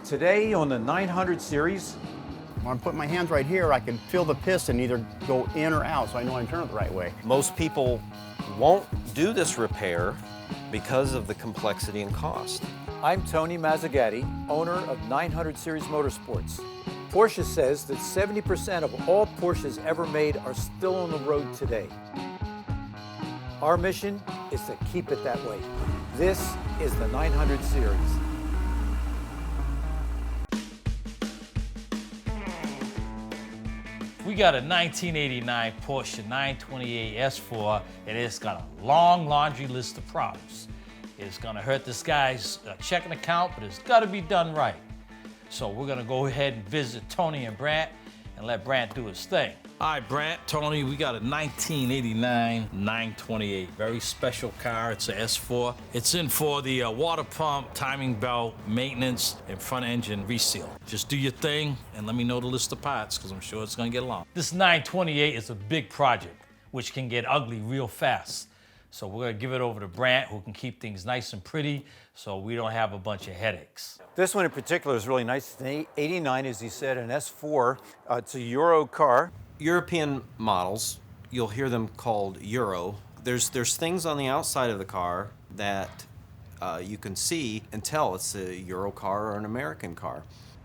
Today on the 900 series, when I put my hands right here, I can feel the piston either go in or out, so I know I turn it the right way. Most people won't do this repair because of the complexity and cost. I'm Tony Mazzagatti, owner of 900 Series Motorsports. Porsche says that 70% of all Porsches ever made are still on the road today. Our mission is to keep it that way. This is the 900 Series. We got a 1989 Porsche 928 S4, and it's got a long laundry list of problems. It's gonna hurt this guy's checking account, but it's gotta be done right. So we're gonna go ahead and visit Tony and Brant and let Brant do his thing. All right, Brant, Tony, we got a 1989 928, very special car. It's a S4. It's in for the water pump, timing belt, maintenance, and front engine reseal. Just do your thing and let me know the list of parts, because I'm sure it's gonna get long. This 928 is a big project, which can get ugly real fast. So we're gonna give it over to Brant, who can keep things nice and pretty so we don't have a bunch of headaches. This one in particular is really nice. It's an 89, as he said, an S4. It's a Euro car. European models, you'll hear them called Euro. There's things on the outside of the car that you can see and tell it's a Euro car or an American car.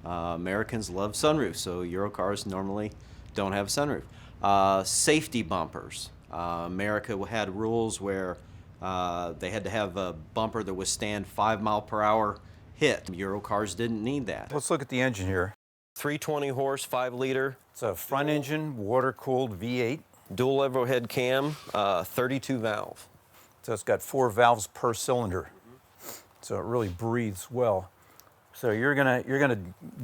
Americans love sunroofs, so Euro cars normally don't have sunroof. Safety bumpers. America had rules where they had to have a bumper that would stand 5 mile per hour hit. Euro cars didn't need that. Let's look at the engine here. 320 horse, 5 liter. It's a front engine, water-cooled V8. Dual overhead cam, 32 valve. So it's got 4 valves per cylinder. So it really breathes well. So you're gonna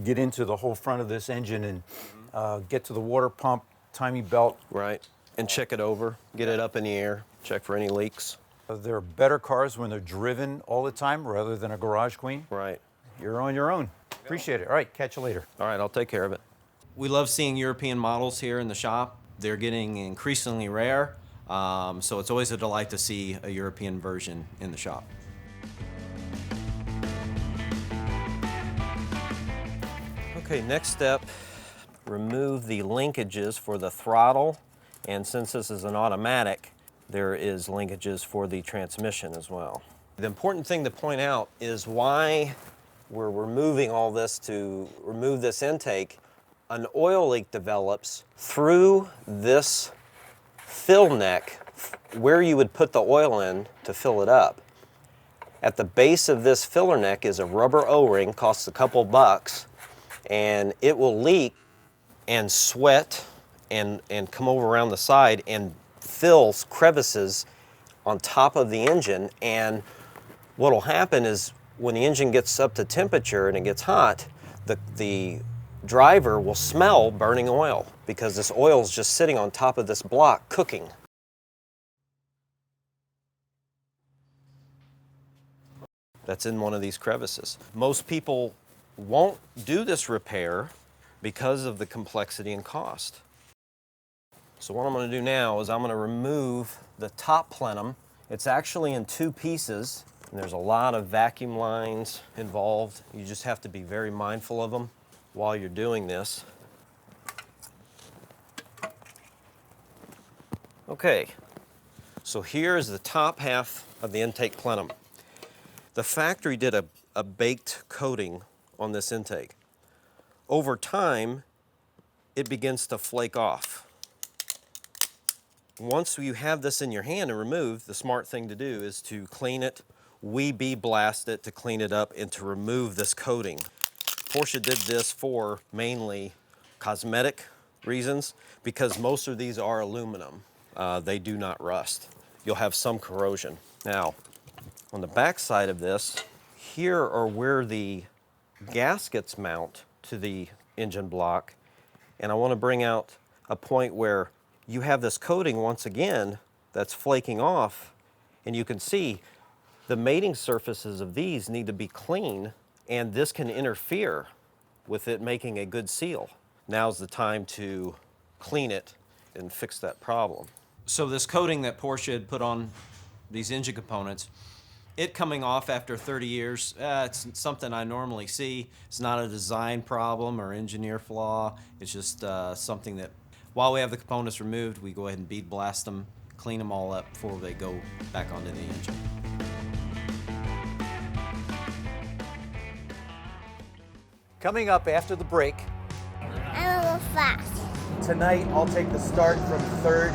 get into the whole front of this engine and get to the water pump, timing belt. Right, and check it over, get it up in the air, check for any leaks. They're better cars when they're driven all the time rather than a garage queen. Right. You're on your own. Appreciate it. All right, catch you later. All right, I'll take care of it. We love seeing European models here in the shop. They're getting increasingly rare, so it's always a delight to see a European version in the shop. Okay, next step, remove the linkages for the throttle, and since this is an automatic, there is linkages for the transmission as well. The important thing to point out is why we're removing all this to remove this intake. An oil leak develops through this fill neck where you would put the oil in to fill it up. At the base of this filler neck is a rubber O-ring, costs a couple bucks, and it will leak and sweat and come over around the side and fill crevices on top of the engine. And what will happen is when the engine gets up to temperature and it gets hot, the driver will smell burning oil because this oil is just sitting on top of this block cooking. That's in one of these crevices. Most people won't do this repair because of the complexity and cost. So what I'm going to do now is I'm going to remove the top plenum. It's actually in 2 pieces. And there's a lot of vacuum lines involved. You just have to be very mindful of them while you're doing this. Okay, so here is the top half of the intake plenum. The factory did a baked coating on this intake. Over time, it begins to flake off. Once you have this in your hand and removed, the smart thing to do is to clean it, blast it to clean it up and to remove this coating. Porsche did this for mainly cosmetic reasons because most of these are aluminum. They do not rust. You'll have some corrosion. Now, on the back side of this, here are where the gaskets mount to the engine block, and I want to bring out a point where you have this coating once again that's flaking off, and you can see the mating surfaces of these need to be clean, and this can interfere with it making a good seal. Now's the time to clean it and fix that problem. So this coating that Porsche had put on these engine components, it coming off after 30 years, it's something I normally see. It's not a design problem or engineer flaw. It's just something that, while we have the components removed, we go ahead and bead blast them, clean them all up before they go back onto the engine. Coming up after the break, I'm a little fast. Tonight, I'll take the start from third.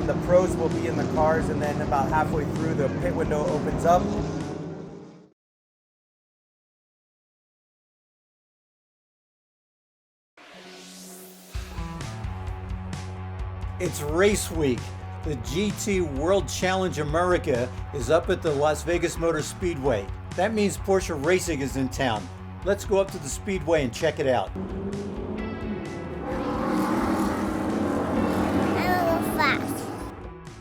The pros will be in the cars, and then about halfway through, the pit window opens up. it's race week. The GT World Challenge America is up at the Las Vegas Motor Speedway. That means Porsche Racing is in town. Let's go up to the Speedway and check it out. I'm a little fast.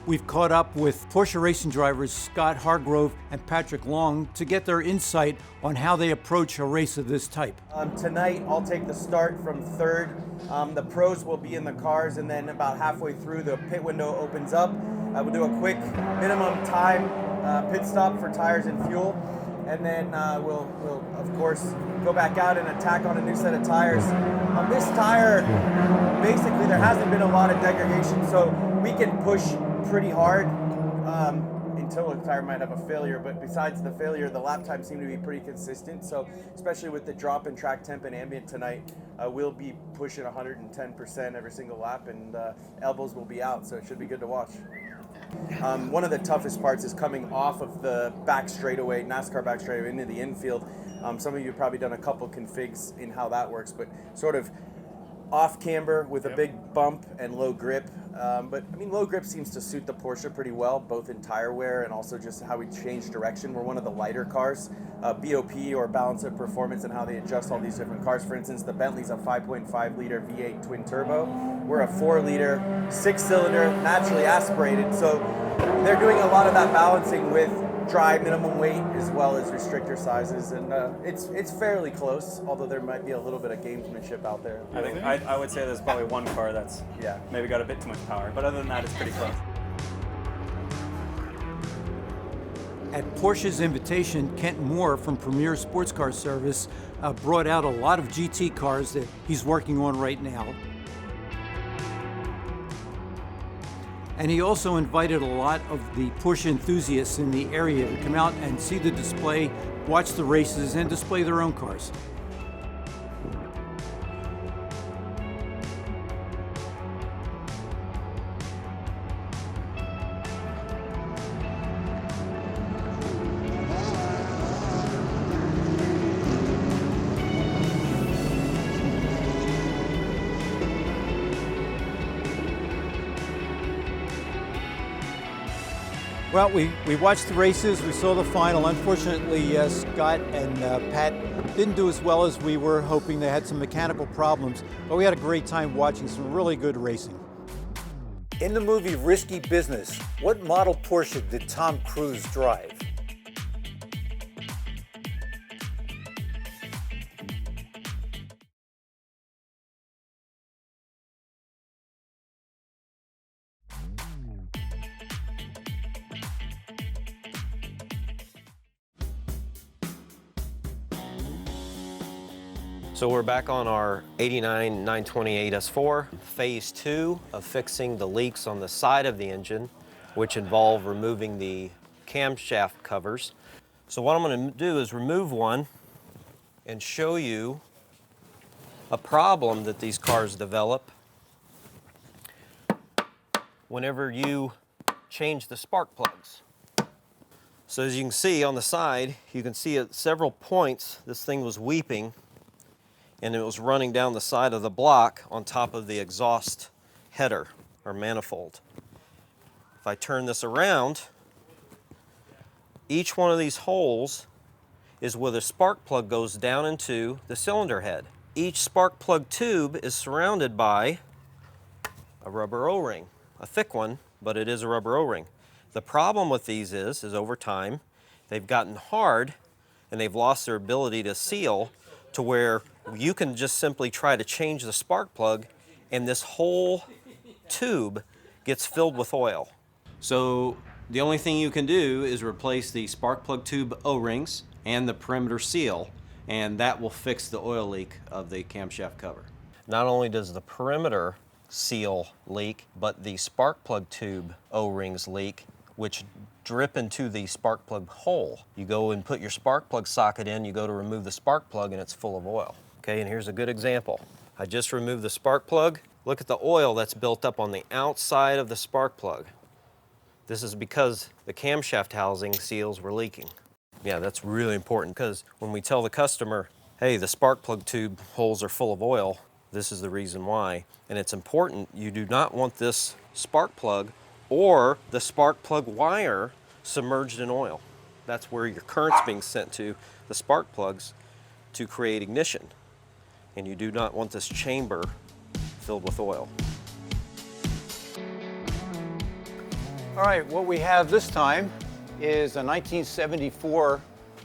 We've caught up with Porsche racing drivers Scott Hargrove and Patrick Long to get their insight on how they approach a race of this type. Tonight, I'll take the start from third. The pros will be in the cars, and then about halfway through, the pit window opens up. We'll do a quick minimum time pit stop for tires and fuel, and then we'll of course go back out and attack on a new set of tires. On this tire, basically there hasn't been a lot of degradation, so we can push pretty hard until a tire might have a failure, but besides the failure, the lap times seem to be pretty consistent. So especially with the drop in track temp and ambient tonight, we'll be pushing 110% every single lap, and elbows will be out, so it should be good to watch. One of the toughest parts is coming off of the back straightaway, NASCAR back straightaway, into the infield. Some of you have probably done a couple configs in how that works, but sort of off camber with a big bump and low grip. But I mean, low grip seems to suit the Porsche pretty well, both in tire wear and also just how we change direction. We're one of the lighter cars. BOP, or balance of performance, and how they adjust all these different cars. For instance, the Bentley's a 5.5 liter V8 twin turbo. We're a 4 liter, 6-cylinder, naturally aspirated. So they're doing a lot of that balancing with dry minimum weight as well as restrictor sizes, and it's fairly close, although there might be a little bit of gamesmanship out there. I think I would say there's probably one car that's maybe got a bit too much power, but other than that, it's pretty close. At Porsche's invitation, Kent Moore from Premier Sports Car Service brought out a lot of GT cars that he's working on right now. And he also invited a lot of the Porsche enthusiasts in the area to come out and see the display, watch the races, and display their own cars. Well, we watched the races, we saw the final. Unfortunately, Scott and Pat didn't do as well as we were hoping. They had some mechanical problems, but we had a great time watching some really good racing. In the movie Risky Business, what model Porsche did Tom Cruise drive? So we're back on our 89 928 S4, phase 2 of fixing the leaks on the side of the engine, which involve removing the camshaft covers. So what I'm going to do is remove one and show you a problem that these cars develop whenever you change the spark plugs. So as you can see on the side, you can see at several points this thing was weeping, and it was running down the side of the block on top of the exhaust header or manifold. If I turn this around, each one of these holes is where the spark plug goes down into the cylinder head. Each spark plug tube is surrounded by a rubber O-ring, a thick one, but it is a rubber O-ring. The problem with these is over time, they've gotten hard and they've lost their ability to seal, to where you can just simply try to change the spark plug and this whole tube gets filled with oil. So The only thing you can do is replace the spark plug tube O-rings and the perimeter seal, and that will fix the oil leak of the camshaft cover. Not only does the perimeter seal leak, but the spark plug tube O-rings leak, which drip into the spark plug hole. You go and put your spark plug socket in, you go to remove the spark plug, and it's full of oil. Okay, and here's a good example. I just removed the spark plug. Look at the oil that's built up on the outside of the spark plug. This is because the camshaft housing seals were leaking. Yeah, that's really important, because when we tell the customer, hey, the spark plug tube holes are full of oil, this is the reason why. And it's important, you do not want this spark plug or the spark plug wire submerged in oil. That's where your current's being sent to the spark plugs to create ignition. And you do not want this chamber filled with oil. All right, what we have this time is a 1974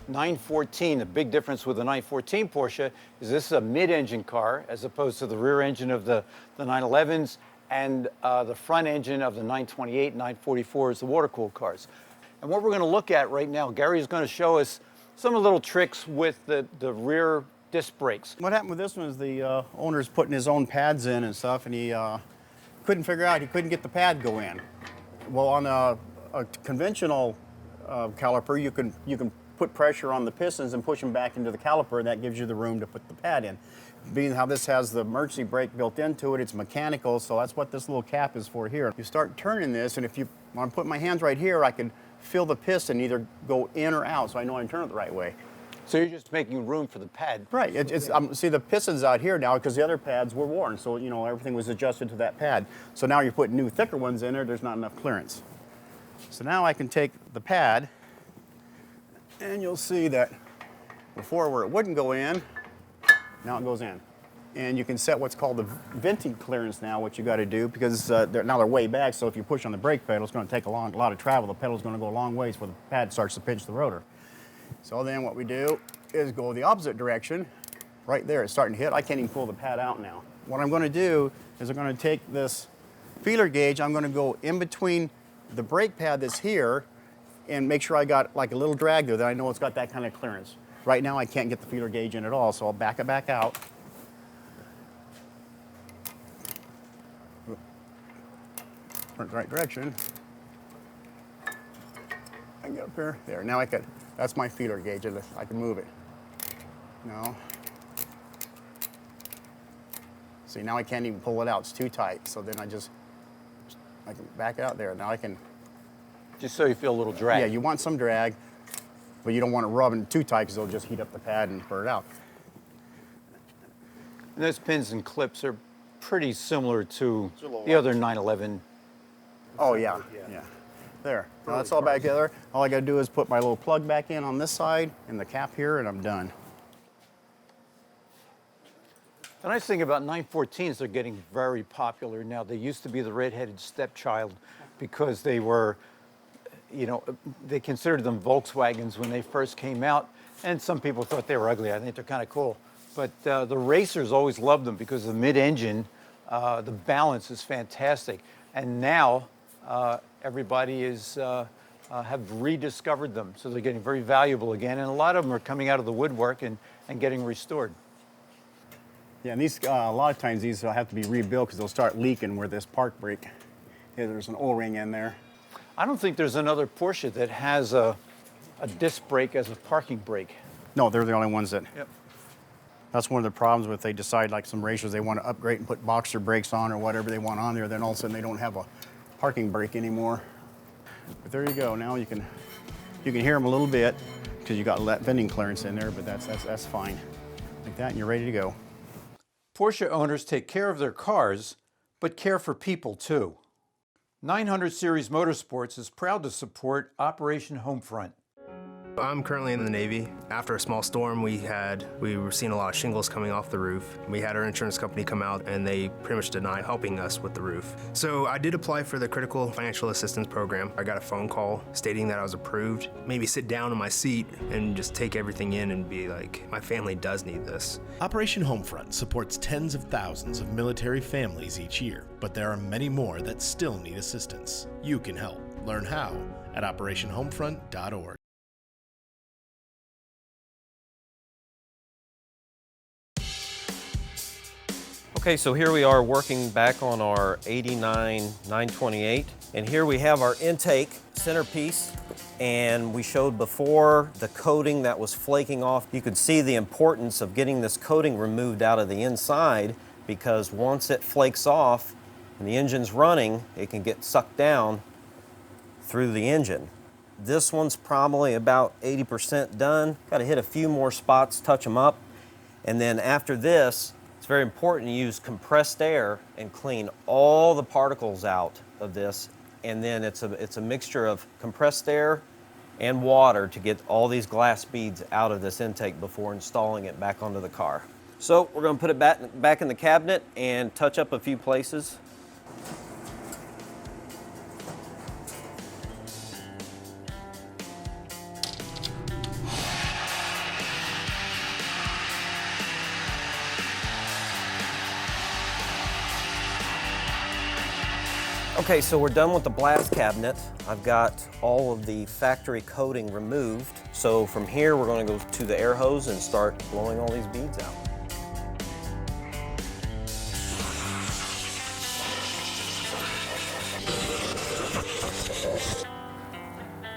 914. The big difference with the 914 Porsche is this is a mid-engine car as opposed to the rear engine of the 911s and the front engine of the 928, 944 is the water-cooled cars. And what we're going to look at right now, Gary is going to show us some of the little tricks with the rear disc brakes. What happened with this one is the owner's putting his own pads in and stuff, and he couldn't figure out, he couldn't get the pad go in. Well, on a conventional caliper, you can put pressure on the pistons and push them back into the caliper, and that gives you the room to put the pad in. Being how this has the emergency brake built into it, it's mechanical, so that's what this little cap is for here. You start turning this, and when I put my hands right here, I can feel the piston either go in or out, so I know I can turn it the right way. So you're just making room for the pad. Right. See, the piston's out here now because the other pads were worn, so everything was adjusted to that pad. So now you're putting new, thicker ones in there. There's not enough clearance. So now I can take the pad, and you'll see that before where it wouldn't go in, now it goes in. And you can set what's called the venting clearance now, what you got to do, because now they're way back, so if you push on the brake pedal, it's going to take a lot of travel. The pedal's going to go a long ways before the pad starts to pinch the rotor. So then what we do is go the opposite direction. Right there, it's starting to hit. I can't even pull the pad out now. What I'm going to do is I'm going to take this feeler gauge, I'm going to go in between the brake pad that's here and make sure I got like a little drag there that I know it's got that kind of clearance. Right now I can't get the feeler gauge in at all, so I'll back it back out. Turn it the right direction. I can get up here. There, now that's my feeler gauge. I can move it. No. See, now I can't even pull it out. It's too tight. So then I can back it out there. Now I can. Just so you feel a little drag. Yeah, you want some drag, but you don't want it rubbing too tight because it'll just heat up the pad and burn it out. And those pins and clips are pretty similar to the other 911. Oh, yeah. There. Now that's all back together. All I got to do is put my little plug back in on this side and the cap here, and I'm done. The nice thing about 914s, they're getting very popular now. They used to be the redheaded stepchild because they were, they considered them Volkswagens when they first came out, and some people thought they were ugly. I think they're kind of cool. But the racers always loved them because the mid-engine, the balance is fantastic. And now, everybody have rediscovered them, so they're getting very valuable again, and a lot of them are coming out of the woodwork and getting restored. Yeah, and these a lot of times these will have to be rebuilt because they'll start leaking where this park brake. There's an O-ring in there. I don't think there's another Porsche that has a disc brake as a parking brake. No, they're the only ones that. Yep. That's one of the problems with they decide like some racers they want to upgrade and put boxer brakes on or whatever they want on there. Then all of a sudden they don't have a parking brake anymore. But there you go. Now you can hear them a little bit because you got that venting clearance in there, but that's fine. Like that, and you're ready to go. Porsche owners take care of their cars, but care for people too. 900 Series Motorsports is proud to support Operation Homefront. I'm currently in the Navy. After a small storm we were seeing a lot of shingles coming off the roof. We had our insurance company come out and they pretty much denied helping us with the roof. So I did apply for the Critical Financial Assistance Program. I got a phone call stating that I was approved. Maybe sit down in my seat and just take everything in and be like, my family does need this. Operation Homefront supports tens of thousands of military families each year, but there are many more that still need assistance. You can help. Learn how at operationhomefront.org. Okay, so here we are working back on our 89 928, and here we have our intake centerpiece, and we showed before the coating that was flaking off. You could see the importance of getting this coating removed out of the inside, because once it flakes off and the engine's running, it can get sucked down through the engine. This one's probably about 80% done. Got to hit a few more spots, touch them up, and then after this, it's very important to use compressed air and clean all the particles out of this. And then it's a mixture of compressed air and water to get all these glass beads out of this intake before installing it back onto the car. So we're going to put it back in the cabinet and touch up a few places. Okay, so we're done with the blast cabinet. I've got all of the factory coating removed. So from here, we're going to go to the air hose and start blowing all these beads out.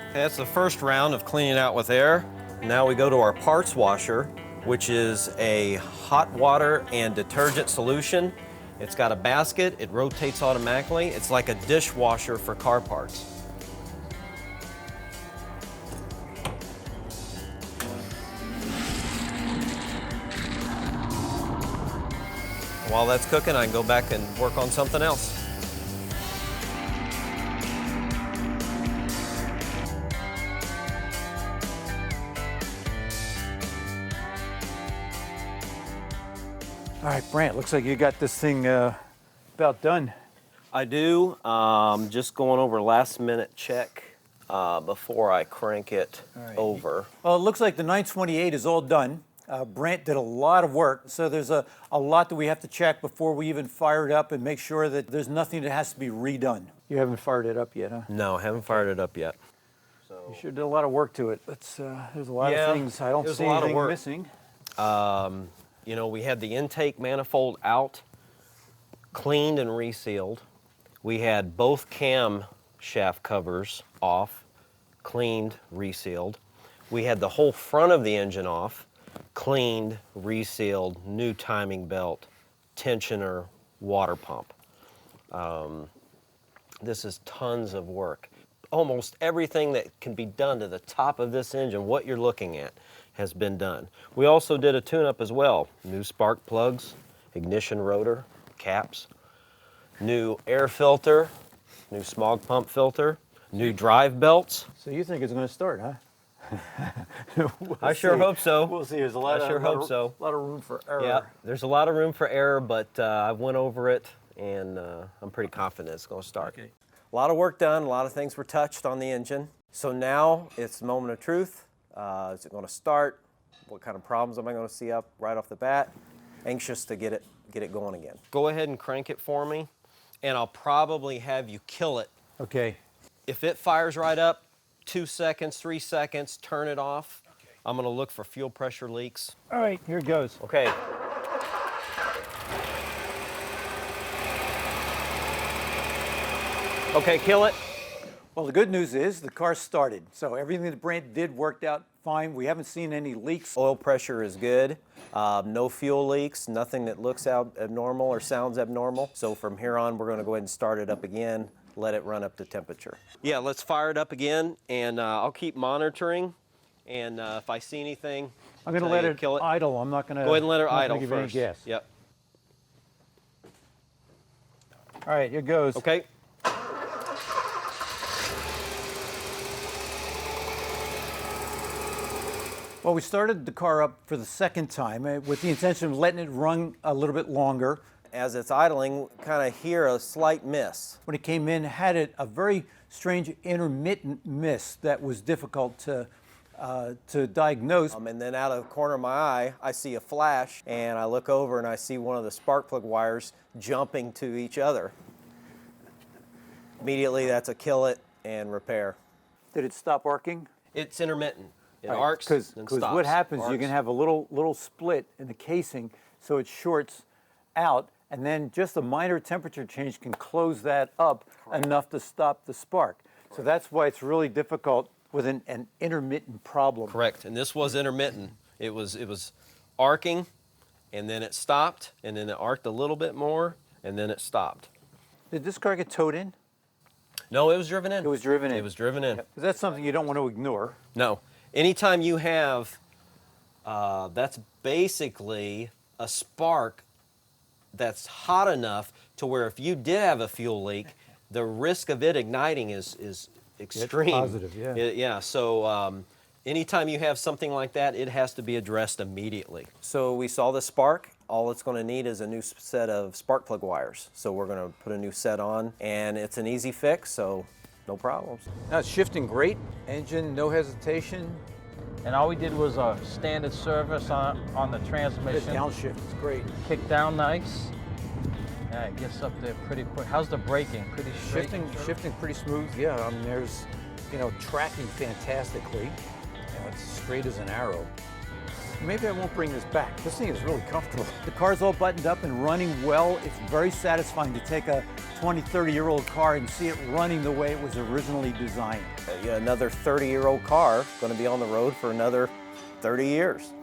Okay, that's the first round of cleaning out with air. Now we go to our parts washer, which is a hot water and detergent solution. It's got a basket, it rotates automatically. It's like a dishwasher for car parts. While that's cooking, I can go back and work on something else. All right, Brant, looks like you got this thing about done. I do. Just going over last minute check before I crank it over. Well, it looks like the 928 is all done. Brant did a lot of work, so there's a lot that we have to check before we even fire it up and make sure that there's nothing that has to be redone. You haven't fired it up yet, huh? No, I haven't fired it up yet. You sure did a lot of work to it. There's a lot of things. I don't see anything missing. You know, we had the intake manifold out, cleaned and resealed. We had both cam shaft covers off, cleaned, resealed. We had the whole front of the engine off, cleaned, resealed, new timing belt, tensioner, water pump. This is tons of work. Almost everything that can be done to the top of this engine, what you're looking at, has been done. We also did a tune-up as well. New spark plugs, ignition rotor, caps, new air filter, new smog pump filter, new drive belts. So you think it's going to start, huh? I sure hope so. We'll see. There's a lot of room for error. Yeah, there's a lot of room for error, but I went over it, and I'm pretty confident it's going to start. Okay. A lot of work done, a lot of things were touched on the engine. So now it's the moment of truth. Is it going to start? What kind of problems am I going to see up right off the bat? Anxious to get it going again. Go ahead and crank it for me, and I'll probably have you kill it. Okay. If it fires right up, 2 seconds, 3 seconds, turn it off. Okay. I'm going to look for fuel pressure leaks. All right, here it goes. Okay. Okay, kill it. Well, the good news is the car started, so everything that Brant did worked out fine. We haven't seen any leaks. Oil pressure is good. No fuel leaks, nothing that looks out abnormal or sounds abnormal. So from here on, we're going to go ahead and start it up again, let it run up to temperature. Yeah, let's fire it up again, and I'll keep monitoring. And if I see anything, I'm going to let it idle. I'm not going to go ahead and let it idle give first. Any gas. Yep. All right, here goes. Okay. Well, we started the car up for the second time with the intention of letting it run a little bit longer. As it's idling, kind of hear a slight miss. When it came in, had a very strange intermittent miss that was difficult to diagnose. And then out of the corner of my eye, I see a flash, and I look over and I see one of the spark plug wires jumping to each other. Immediately, that's a kill it. and repair. Did it stop arcing? It's intermittent. It arcs Because and stops. what happens, you Arcs. can have a little split in the casing, so it shorts out, and then just a minor temperature change can close that up enough to stop the spark. So that's why it's really difficult with an intermittent problem. Correct, and this was intermittent. It was arcing, and then it stopped, and then it arced a little bit more, and then it stopped. Did this car get towed in? No, it was driven in. It was driven in. It was driven in. 'Cause that's something you don't want to ignore. No. Anytime you have, that's basically a spark that's hot enough to where if you did have a fuel leak, the risk of it igniting is extreme. positive, yeah. Yeah, so anytime you have something like that, it has to be addressed immediately. So we saw the spark. All it's going to need is a new set of spark plug wires. So we're going to put a new set on, and it's an easy fix, so no problems. Now it's shifting great, engine, no hesitation. And all we did was a standard service on the The transmission. downshift is great. Kick down nice. Yeah, it gets up there pretty quick. How's the braking? Pretty straight? Shifting pretty smooth. Yeah, I mean, there's, tracking fantastically. It's straight as an arrow. Maybe I won't bring this back. This thing is really comfortable. The car's all buttoned up and running well. It's very satisfying to take a 20, 30-year-old car and see it running the way it was originally designed. Another 30-year-old car going to be on the road for another 30 years.